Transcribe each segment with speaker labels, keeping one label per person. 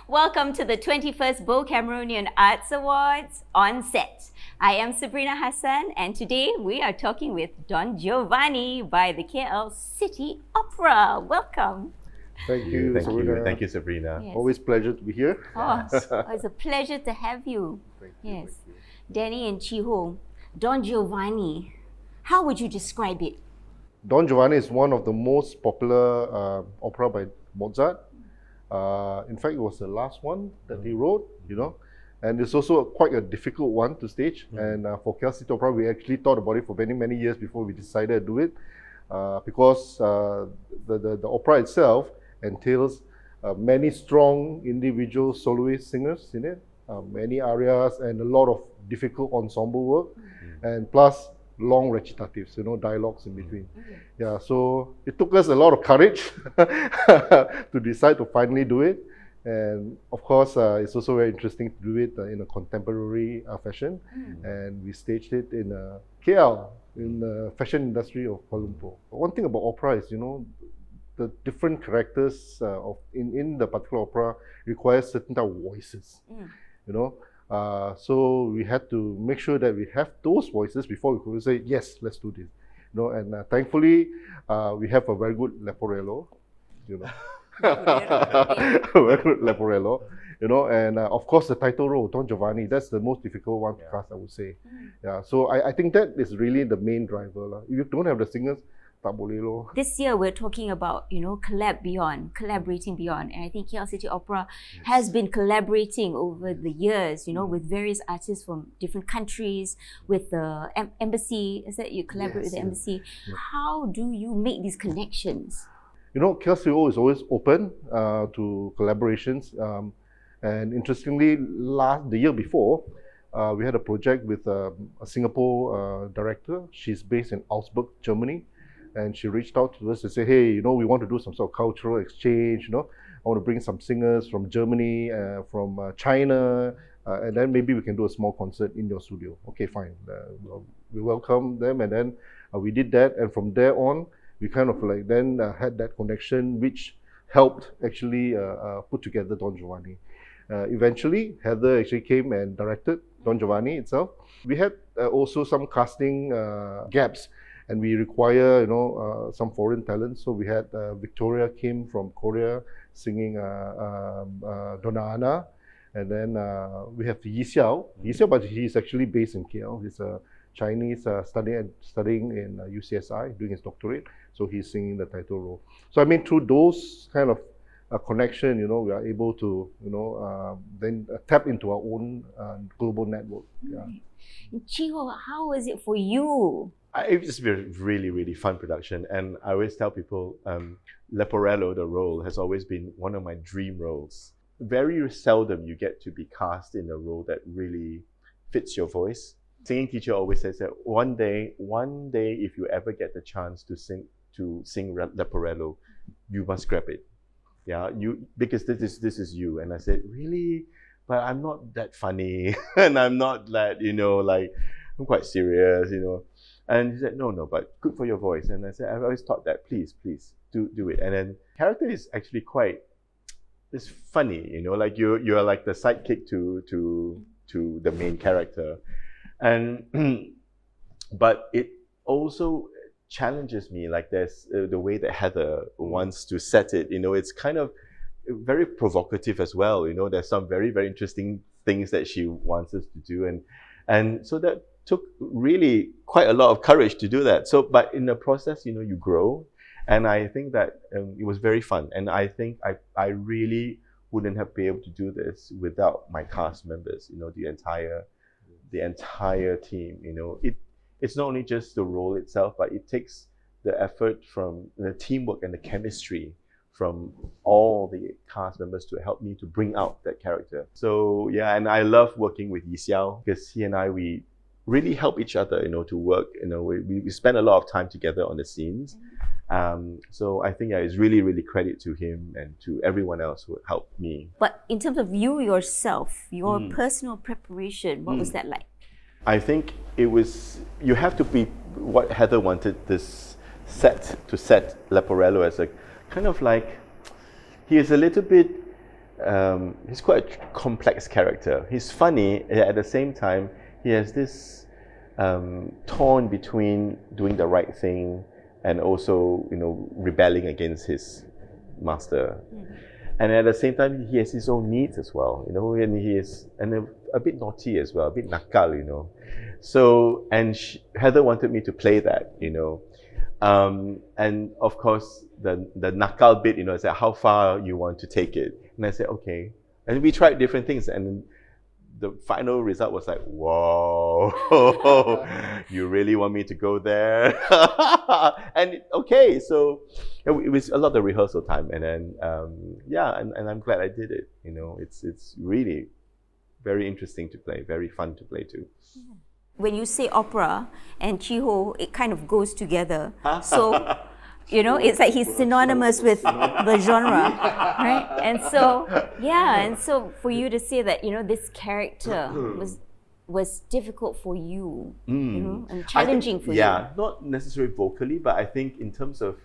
Speaker 1: Welcome to the 21st Bo Cameronian Arts Awards on set. I am Sabrina Hassan, and today we are talking with Don Giovanni by the KL City Opera. Welcome.
Speaker 2: Thank you, Sabrina.
Speaker 3: Thank you, Sabrina.
Speaker 1: Yes.
Speaker 2: Always pleasure to be here.
Speaker 1: Oh, it's a pleasure to have you.
Speaker 2: Thank you.
Speaker 1: Yes.
Speaker 2: Thank you.
Speaker 1: Danny and Chiho, Don Giovanni, how would you describe it?
Speaker 2: Don Giovanni is one of the most popular opera by Mozart. In fact, it was the last one that he wrote, and it's also quite a difficult one to stage. And for KL City Opera, we actually thought about it for many, many years before we decided to do it, because the opera itself entails many strong individual soloist singers in it, many arias, and a lot of difficult ensemble work, and plus long recitatives, dialogues in between. Yeah, so it took us a lot of courage to decide to finally do it. And of course, it's also very interesting to do it in a contemporary fashion. And we staged it in KL, in the fashion industry of Kuala Lumpur. One thing about opera is, the different characters in the particular opera require certain type of voices, so we had to make sure that we have those voices before we could say, yes, let's do this. And thankfully, we have a very good leporello, very good leporello, and of course the title role, Don Giovanni, that's the most difficult one to cast, I would say. Yeah, so I think that is really the main driver. If you don't have the singers, tak boleh loh.
Speaker 1: This year we're talking about, collaborating beyond. And I think KL City Opera has been collaborating over the years, with various artists from different countries, with the embassy. Is that you collaborate with the embassy? How do you make these connections?
Speaker 2: KL City is always open to collaborations. And interestingly, the year before, we had a project with a Singapore director. She's based in Augsburg, Germany. And she reached out to us to say, hey, we want to do some sort of cultural exchange, I want to bring some singers from Germany, from China, and then maybe we can do a small concert in your studio. Okay, fine. We welcome them, and then we did that, and from there on, we kind of then had that connection, which helped actually put together Don Giovanni. Eventually, Heather actually came and directed Don Giovanni itself. We had also some casting gaps, and we require, some foreign talent. So we had Victoria Kim from Korea singing Donna Anna, and then we have Yi Xiao, but he's actually based in KL. He's a Chinese studying in UCSI, doing his doctorate. So he's singing the title role. So through those kind of connection, we are able to, then tap into our own global network. Yeah.
Speaker 1: Chiho, how was it for you?
Speaker 3: It's been a really, really fun production, and I always tell people, Leporello, the role, has always been one of my dream roles. Very seldom you get to be cast in a role that really fits your voice. Singing teacher always says that one day, if you ever get the chance to sing Leporello, you must grab it. Yeah, because this is you. And I said, really? But I'm not that funny, and I'm not that, I'm quite serious, And he said, no, but good for your voice. And I said, I've always thought that, please, do it. And then character is actually it's funny, you're like the sidekick to the main character. And, but it also challenges me, like there's the way that Heather wants to set it, it's kind of very provocative as well. There's some very, very interesting things that she wants us to do. And so that took really quite a lot of courage to do that. So, but in the process, you grow. And I think that it was very fun. And I think I really wouldn't have been able to do this without my cast members, the entire team, It's not only just the role itself, but it takes the effort from the teamwork and the chemistry from all the cast members to help me to bring out that character. So yeah, and I love working with Yi Xiao, because he and I, we really help each other, to work. We spend a lot of time together on the scenes. So I think it's really, really credit to him and to everyone else who helped me.
Speaker 1: But in terms of you yourself, your personal preparation, what was that like?
Speaker 3: I think you have to be what Heather wanted this set Leporello as a kind of like, he is a little bit he's quite a complex character. He's funny, at the same time, he has this torn between doing the right thing and also, rebelling against his master. And at the same time, he has his own needs as well, and he is a bit naughty as well, a bit nakal, So, and Heather wanted me to play that, and of course, the nakal bit, is like how far you want to take it. And I said, okay. And we tried different things, and the final result was like, whoa, you really want me to go there? And okay, so it was a lot of rehearsal time, and then and I'm glad I did it. It's really very interesting to play, very fun to play too.
Speaker 1: When you say opera and Chiho, it kind of goes together. So, it's like he's synonymous with the genre, right? And so for you to say that, this character was difficult for you, and challenging for you.
Speaker 3: Yeah, not necessarily vocally, but I think in terms of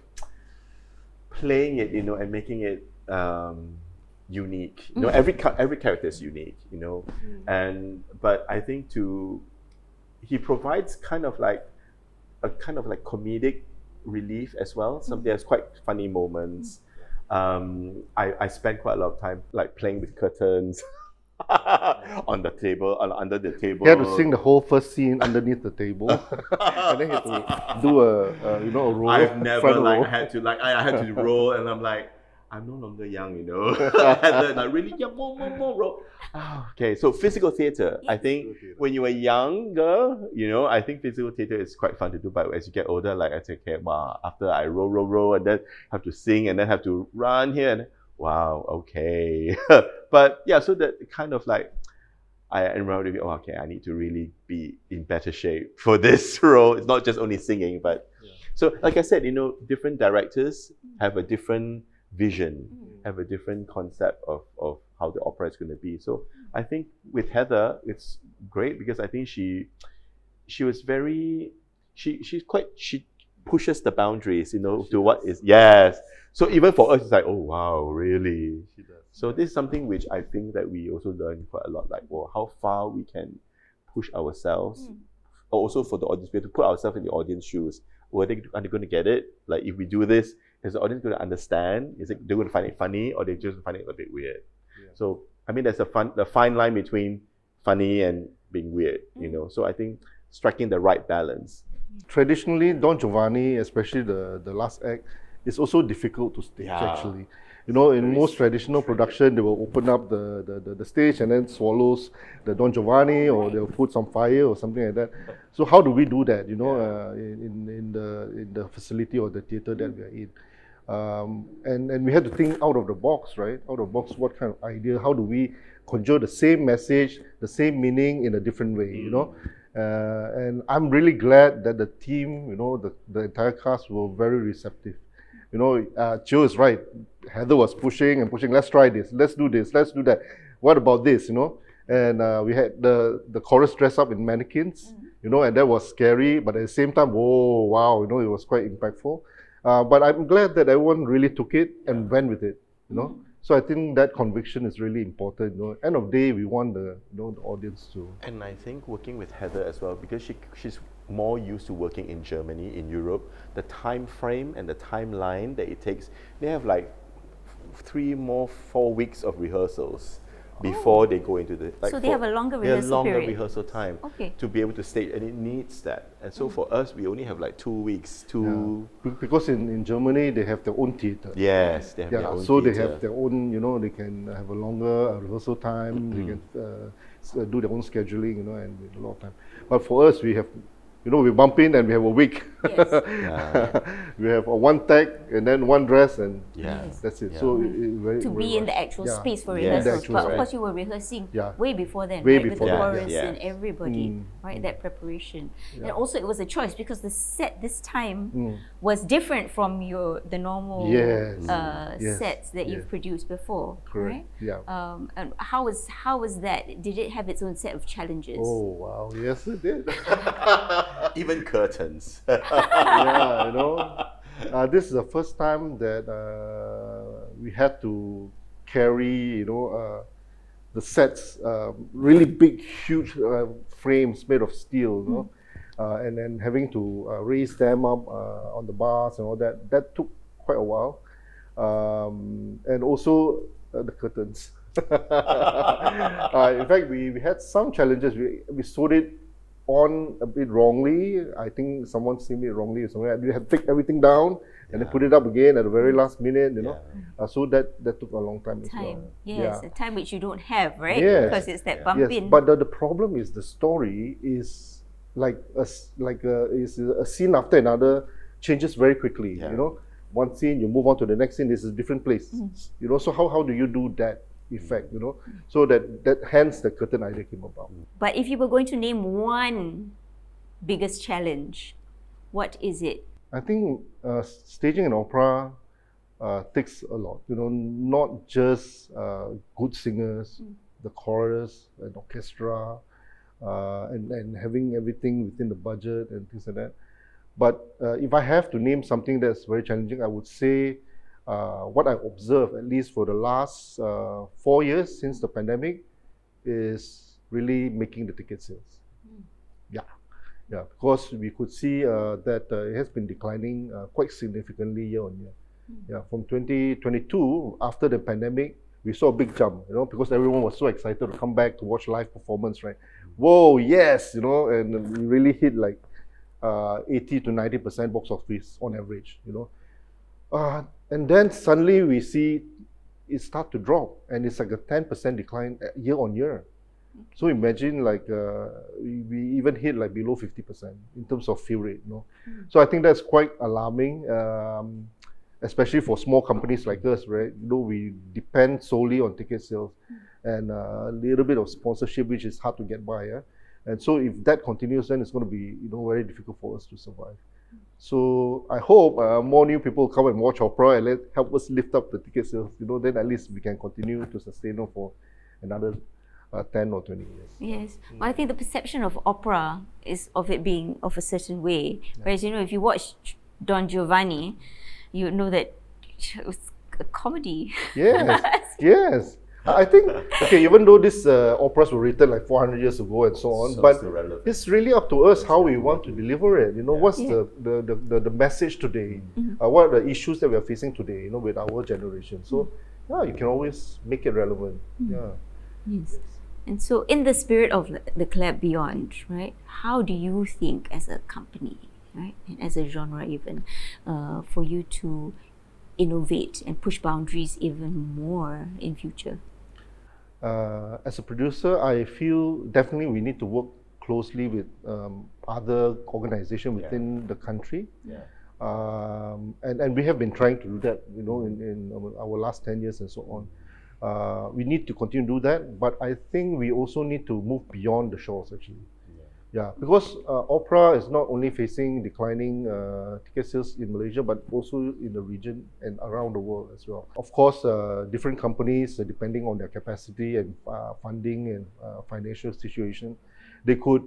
Speaker 3: playing it, and making it unique. Every character is unique, but I think he provides kind of like comedic relief as well. There's quite funny moments. I spent quite a lot of time like playing with curtains on the table, under the table.
Speaker 2: He had to sing the whole first scene underneath the table, and then he had to do a roll.
Speaker 3: I've never
Speaker 2: roll.
Speaker 3: I had to roll, and I'm like, I'm no longer young, I had to really more roll. Okay, so physical theatre. I think when you were younger, I think physical theatre is quite fun to do. But as you get older, like I say, okay, wow, after I roll, and then have to sing, and then have to run here, and wow, okay. But yeah, so that kind of like, I remember, okay, I need to really be in better shape for this role. It's not just only singing, but so like I said, different directors have a different vision, have a different concept of how the opera is going to be. So I think with Heather, it's great because I think she was very, she pushes the boundaries, to what is, yes. So even for us, it's like, oh wow, really?
Speaker 2: She does.
Speaker 3: So this is something which I think that we also learn quite a lot, like, well, how far we can push ourselves. Also for the audience, we have to put ourselves in the audience shoes. Are they going to get it? Like if we do this, is the audience going to understand? Is it they're going to find it funny, or they just find it a bit weird? Yeah. So I mean, there's the fine line between funny and being weird, So I think striking the right balance.
Speaker 2: Traditionally, Don Giovanni, especially the last act, is also difficult to stage actually. In most traditional production, they will open up the stage and then swallows the Don Giovanni, or they'll put some fire or something like that. So how do we do that? In the facility or the theatre that we are in, and we had to think out of the box, right? Out of the box, what kind of idea? How do we conjure the same message, the same meaning in a different way? And I'm really glad that the team, the entire cast were very receptive. Joe is right. Heather was pushing and pushing. Let's try this. Let's do this. Let's do that. What about this? And we had the chorus dress up in mannequins. And that was scary. But at the same time, oh wow, it was quite impactful. But I'm glad that everyone really took it and went with it. So I think that conviction is really important. End of the day, we want the the audience to.
Speaker 3: And I think working with Heather as well, because she's more used to working in Germany, in Europe, the time frame and the timeline that it takes, they have like 4 weeks of rehearsals before they go into the.
Speaker 1: So they have a longer rehearsal period.
Speaker 3: Rehearsal time to be able to stage, and it needs that. And so for us, we only have like 2 weeks to.
Speaker 2: Because in Germany they have their own theatre.
Speaker 3: Yes, they have their own.
Speaker 2: So
Speaker 3: theatre.
Speaker 2: they have their own. They can have a longer rehearsal time. They can do their own scheduling. And a lot of time. But for us, we have. We bump in and we have a week.
Speaker 1: Yes.
Speaker 2: We have a one tag and then one dress, and that's it.
Speaker 3: Yeah.
Speaker 2: So
Speaker 1: to be in the actual space for rehearsals. But of course, you were rehearsing way before then,
Speaker 2: way
Speaker 1: right?
Speaker 2: before
Speaker 1: with the
Speaker 2: that.
Speaker 1: chorus and everybody, right? That preparation. And also, it was a choice because the set this time was different from the normal sets that you've produced before,
Speaker 2: correct.
Speaker 1: right?
Speaker 2: Yeah.
Speaker 1: And how was that? Did it have its own set of challenges?
Speaker 2: Oh wow! Yes, it did.
Speaker 3: Even curtains.
Speaker 2: This is the first time that we had to carry, the sets, really big, huge frames made of steel, and then having to raise them up on the bars and all that. That took quite a while, and also the curtains. In fact, we had some challenges. We sewed it on a bit wrongly. I think someone seamed it wrongly or something. We had to take everything down and then put it up again at the very last minute, so that took a long time as well.
Speaker 1: Yes, a time which you don't have, right?
Speaker 2: Yes.
Speaker 1: Because it's that bump in.
Speaker 2: But the problem is the story is like a scene after another, changes very quickly. One scene, you move on to the next scene. This is a different place. So how do you do that effect? So that hence the curtain idea came about.
Speaker 1: But if you were going to name one biggest challenge, what is it?
Speaker 2: I think staging an opera takes a lot. Not just good singers, the chorus, and orchestra, and having everything within the budget and things like that. But if I have to name something that's very challenging, I would say what I've observed, at least for the last 4 years since the pandemic, is really making the ticket sales. Yeah, because we could see that it has been declining quite significantly year on year. Yeah, from 2022, after the pandemic, we saw a big jump, because everyone was so excited to come back to watch live performance, right? Whoa, yes, and we really hit like 80 to 90% box office on average, and then suddenly we see it start to drop, and it's like a 10% decline year on year. So imagine we even hit like below 50% in terms of fill rate. So I think that's quite alarming, especially for small companies like us, right? We depend solely on ticket sales and a little bit of sponsorship, which is hard to get by. And so if that continues, then it's going to be very difficult for us to survive. So I hope more new people come and watch opera and help us lift up the ticket sales. Then at least we can continue to sustain them for another 10 or 20 years.
Speaker 1: Yes. Well, I think the perception of opera is of it being of a certain way. Whereas, if you watch Don Giovanni, you know that it was a comedy.
Speaker 2: Yes, yes. I think, even though these operas were written like 400 years ago and so on, but it's really up to us how we want to deliver it. What's the message today? What are the issues that we are facing today, with our generation? So, you can always make it relevant.
Speaker 1: Yes. And so, in the spirit of the Collab Beyond, right, how do you think as a company, right, and as a genre even, for you to innovate and push boundaries even more in future?
Speaker 2: As a producer, I feel definitely we need to work closely with other organizations within the country. And we have been trying to do that, in our last 10 years and so on. We need to continue to do that, but I think we also need to move beyond the shores actually. Because opera is not only facing declining ticket sales in Malaysia, but also in the region and around the world as well. Of course, different companies, depending on their capacity and funding and financial situation, they could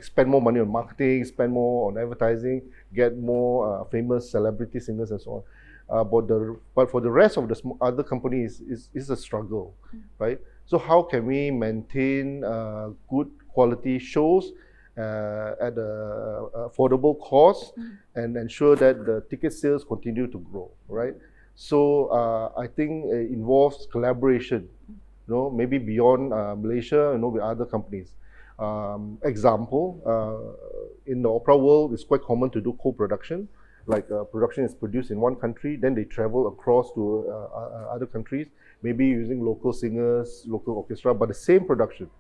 Speaker 2: spend more money on marketing, spend more on advertising, get more famous celebrity singers and so on. But for the rest of the other companies, is a struggle, right? So how can we maintain good quality shows at an affordable cost and ensure that the ticket sales continue to grow, right? So I think it involves collaboration, maybe beyond Malaysia, with other companies. Example, in the opera world, it's quite common to do co-production. Like production is produced in one country, then they travel across to other countries, maybe using local singers, local orchestra, but the same production.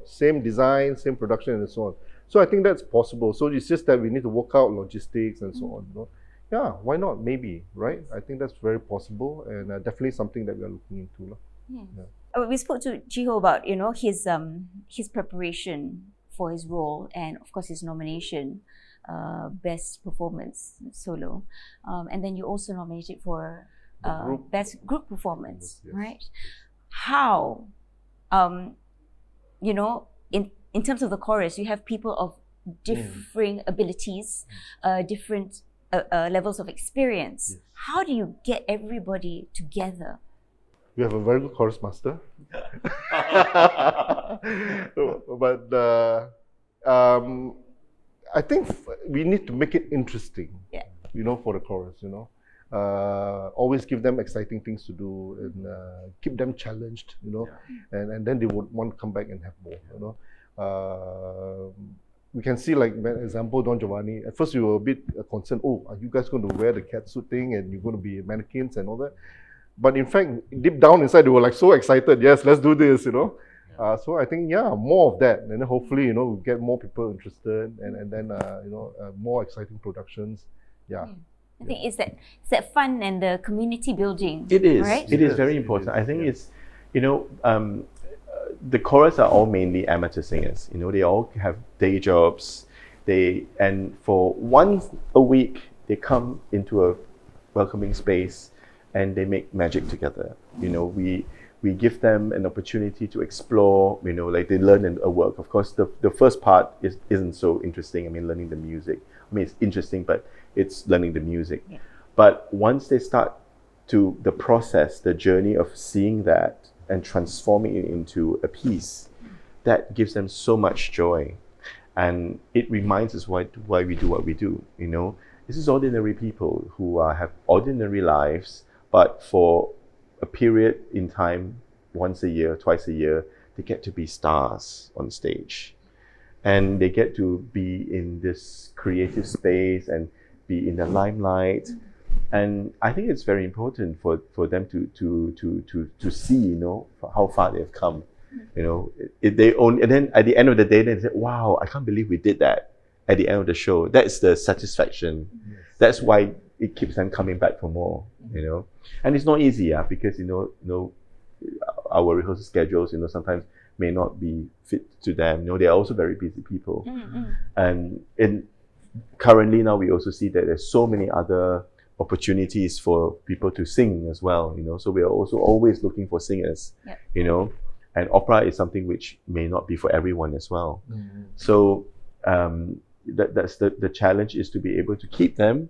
Speaker 2: Same design, same production, and so on. So I think that's possible. So it's just that we need to work out logistics and so on. Yeah, why not? Maybe, right? I think that's very possible, and definitely something that we are looking into.
Speaker 1: We spoke to Jiho about his preparation for his role, and of course his nomination. Best performance solo, and then you also nominated for best group performance, right? How, in terms of the chorus, you have people of differing abilities, different levels of experience.
Speaker 2: Yes.
Speaker 1: How do you get everybody together?
Speaker 2: We have a very good chorus master. But I think we need to make it interesting,
Speaker 1: Yeah.
Speaker 2: for the chorus, always give them exciting things to do and keep them challenged, and then they would want to come back and have more, We can see, like, for example, Don Giovanni. At first, we were a bit concerned. Oh, are you guys going to wear the catsuit thing and you're going to be mannequins and all that? But in fact, deep down inside, they were like so excited. Yes, let's do this, So I think, more of that. And then hopefully, we get more people interested and then, more exciting productions. Yeah.
Speaker 1: I think it's that fun and the community building.
Speaker 3: It is.
Speaker 1: Right?
Speaker 3: It is very important. I think it's, the chorus are all mainly amateur singers. They all have day jobs. And for once a week, they come into a welcoming space and they make magic together. We give them an opportunity to explore, like they learn a work. Of course, the first part isn't so interesting. Learning the music. It's interesting, but it's learning the music.
Speaker 1: Yeah.
Speaker 3: But once they start to the process, the journey of seeing that and transforming it into a piece, that gives them so much joy. And it reminds us why we do what we do. This is ordinary people who have ordinary lives, but for a period in time, once a year, twice a year, they get to be stars on stage. And they get to be in this creative space and be in the limelight. And I think it's very important for them to see, how far they've come. If they own, and then at the end of the day, they say, "Wow, I can't believe we did that." At the end of the show, that's the satisfaction.
Speaker 2: Yes.
Speaker 3: That's why it keeps them coming back for more. And it's not easy, because our rehearsal schedules, sometimes may not be fit to them. They are also very busy people. And currently now we also see that there's so many other opportunities for people to sing as well. So we are also always looking for singers.
Speaker 1: Yep.
Speaker 3: And opera is something which may not be for everyone as well. So that's the challenge, is to be able to keep them,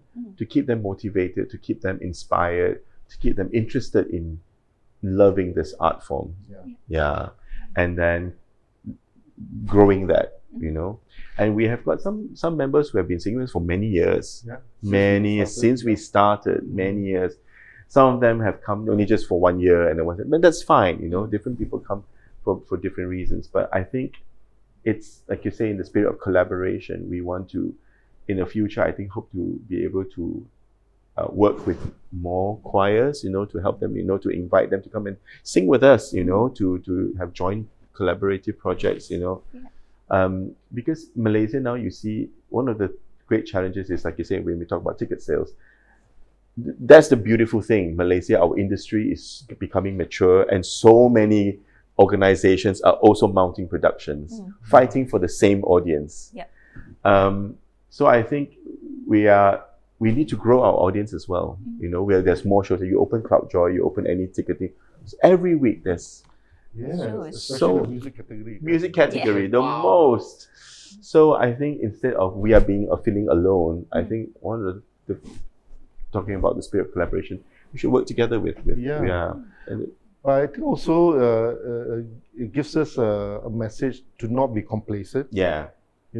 Speaker 3: motivated, to keep them inspired, to keep them interested in loving this art form. And then growing that, And we have got some members who have been singing for many years. Since we started, many years. Some of them have come only just for 1 year, and but that's fine, Different people come for different reasons. But I think it's, like you say, in the spirit of collaboration, we want to, in the future, I think, hope to be able to work with more choirs, to help them, to invite them to come and sing with us, to have joint collaborative projects, because Malaysia now, you see, one of the great challenges is, like you say, when we talk about ticket sales, that's the beautiful thing. Malaysia, our industry is becoming mature, and so many organizations are also mounting productions, fighting for the same audience. So I think we need to grow our audience as well. Where there's more shows. You open CloudJoy, you open any ticketing. Every week there's
Speaker 2: especially the music category.
Speaker 3: The most. So I think instead of we are feeling alone, I think one of the talking about the spirit of collaboration, we should work together with. And
Speaker 2: I think also it gives us a message to not be complacent. We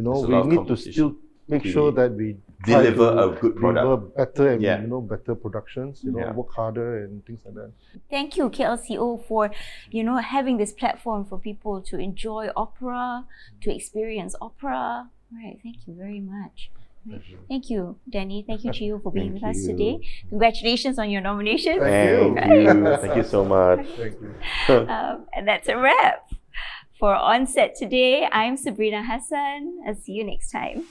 Speaker 2: need to still make sure that we
Speaker 3: deliver a good product,
Speaker 2: better and better productions. Work harder and things like that.
Speaker 1: Thank you, KLCO, for having this platform for people to enjoy opera, to experience opera. Right. Thank you very much. Thank you, Danny. Thank you, Chio, for being with us today. Congratulations on your nomination.
Speaker 3: Thank you so much.
Speaker 2: Thank you.
Speaker 1: And that's a wrap. For On Set today, I'm Sabrina Hassan. I'll see you next time.